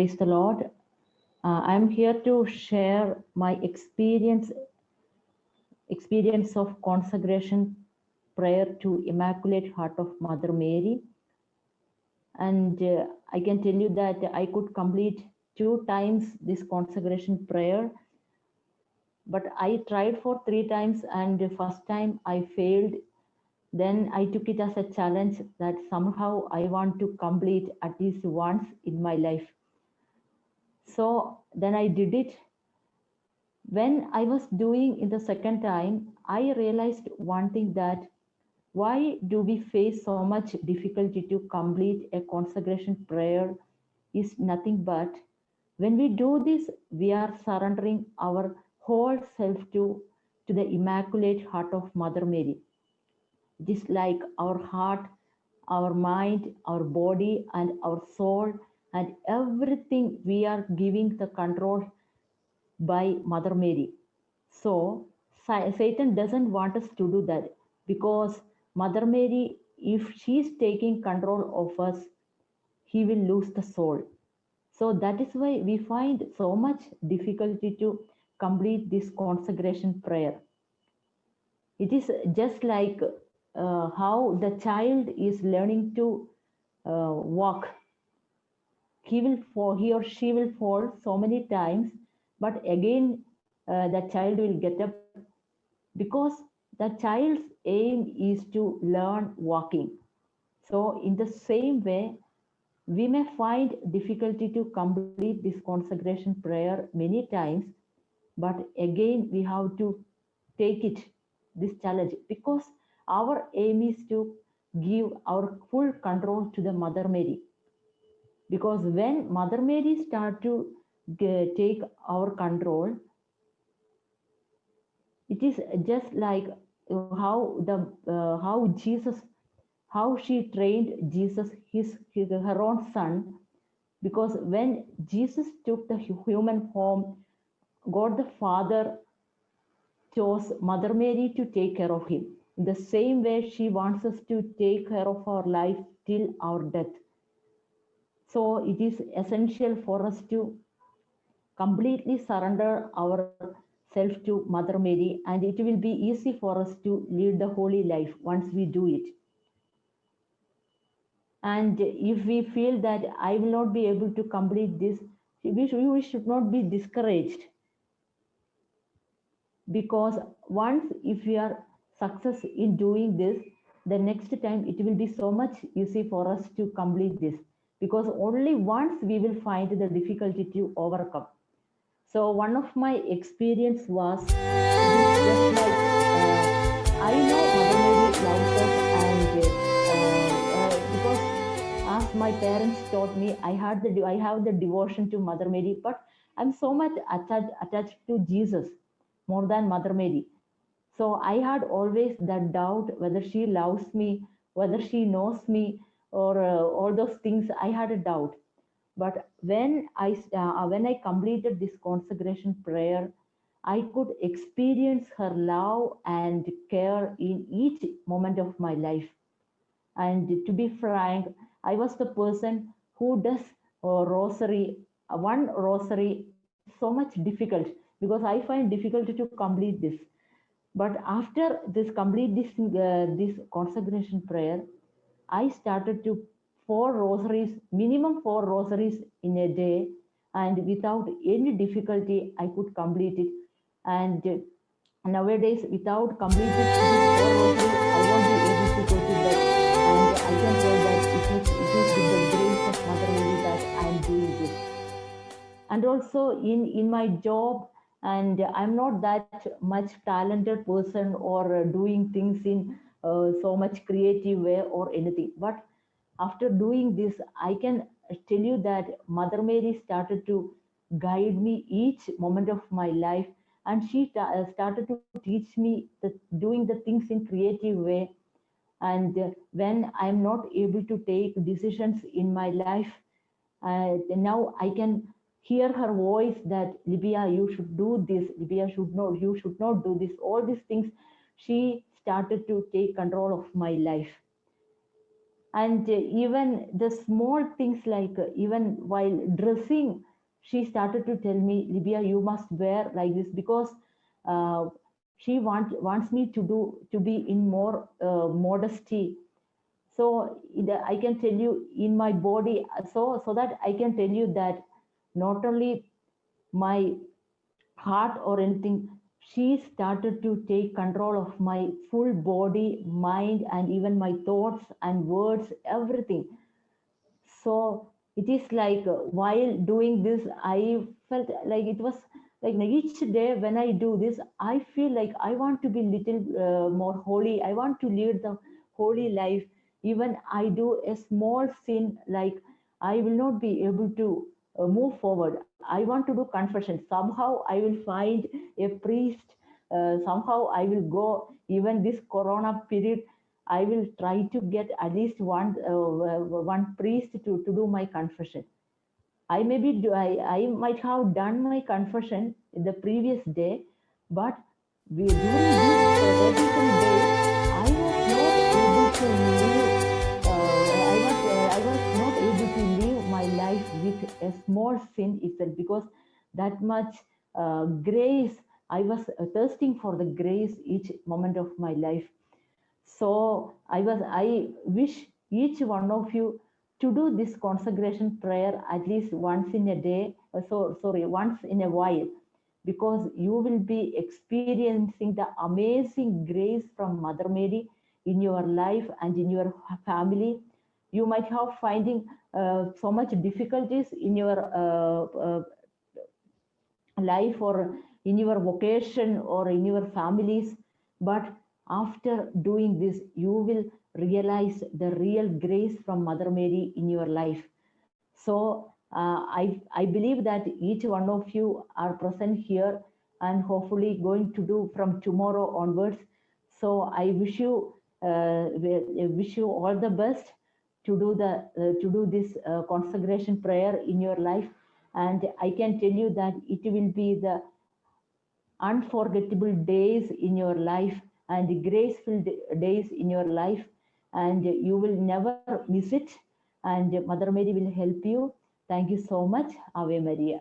Praise the Lord. I'm here to share my experience of consecration prayer to Immaculate Heart of Mother Mary. And I can tell you that I could complete 2 times this consecration prayer, but I tried for 3 times, and the first time I failed. Then I took it as a challenge that somehow I want to complete at least once in my life. So then I did it. When I was doing in the second time, I realized one thing, that why do we face so much difficulty to complete a consecration prayer is nothing but when we do this, we are surrendering our whole self to the Immaculate Heart of Mother Mary. Just like our heart, our mind, our body, and our soul, and everything, we are giving the control by Mother Mary. So Satan doesn't want us to do that, because Mother Mary, if she's taking control of us, he will lose the soul. So that is why we find so much difficulty to complete this consecration prayer. It is just like how the child is learning to walk. He or she will fall so many times, but again the child will get up, because the child's aim is to learn walking. So in the same way, we may find difficulty to complete this consecration prayer many times, but again we have to take it, this challenge, because our aim is to give our full control to the Mother Mary. Because when Mother Mary start to take our control, it is just like how Jesus, how she trained Jesus, her own son. Because when Jesus took the human form, God the Father chose Mother Mary to take care of him. In the same way, she wants us to take care of our life till our death. So it is essential for us to completely surrender ourselves to Mother Mary, and it will be easy for us to lead the holy life once we do it. And if we feel that I will not be able to complete this, we should not be discouraged, because once if we are success in doing this, the next time it will be so much easy for us to complete this, because only once we will find the difficulty to overcome. So one of my experience was, it is just like I know Mother Mary loves us, and because as my parents taught me, I have the devotion to Mother Mary, but I'm so much attached to Jesus more than Mother Mary. So I had always that doubt whether she loves me, whether she knows me, or all those things. I had a doubt. But when I completed this consecration prayer, I could experience her love and care in each moment of my life. And to be frank, I was the person who does one rosary so much difficult, because I find difficult to complete this. But after this consecration prayer, I started to minimum 4 rosaries in a day, and without any difficulty, I could complete it. And nowadays, without completing these 4 rosaries, I won't be able to go to bed. And I can tell that it is with the grace of Mother Mary that I am doing this. And also in my job, and I'm not that much talented person, or doing things in so much creative way or anything, but after doing this, I can tell you that Mother Mary started to guide me each moment of my life, and she started to teach me doing the things in creative way. And when I'm not able to take decisions in my life, now I can hear her voice that, Libya, you should do this. Libya, you should not do this. All these things, she started to take control of my life. And even the small things like even while dressing, she started to tell me, Libya, you must wear like this, because she wants me to be in more modesty. So I can tell you in my body, so that I can tell you that not only my heart or anything, she started to take control of my full body, mind, and even my thoughts and words, everything. So it is like while doing this, I felt like it was like each day when I do this, I feel like I want to be little more holy. I want to lead the holy life. Even I do a small sin, like I will not be able to move forward. I want to do confession. Somehow I will find a priest. Somehow I will go. Even this Corona period, I will try to get at least one priest to do my confession. I might have done my confession the previous day, but during these 33 days, I was not able to live. I was not able to live my life with a small sin itself, because that much grace. I was thirsting for the grace each moment of my life. So I wish each one of you to do this consecration prayer at least once in a day, once in a while, because you will be experiencing the amazing grace from Mother Mary in your life and in your family. You might have finding so much difficulties in your life or in your vocation or in your families, but after doing this you will realize the real grace from Mother Mary in your life. So I believe that each one of you are present here and hopefully going to do from tomorrow onwards. So I wish you all the best to do this consecration prayer in your life. And I can tell you that it will be the unforgettable days in your life and graceful days in your life, and you will never miss it. And Mother Mary will help you. Thank you so much. Ave Maria.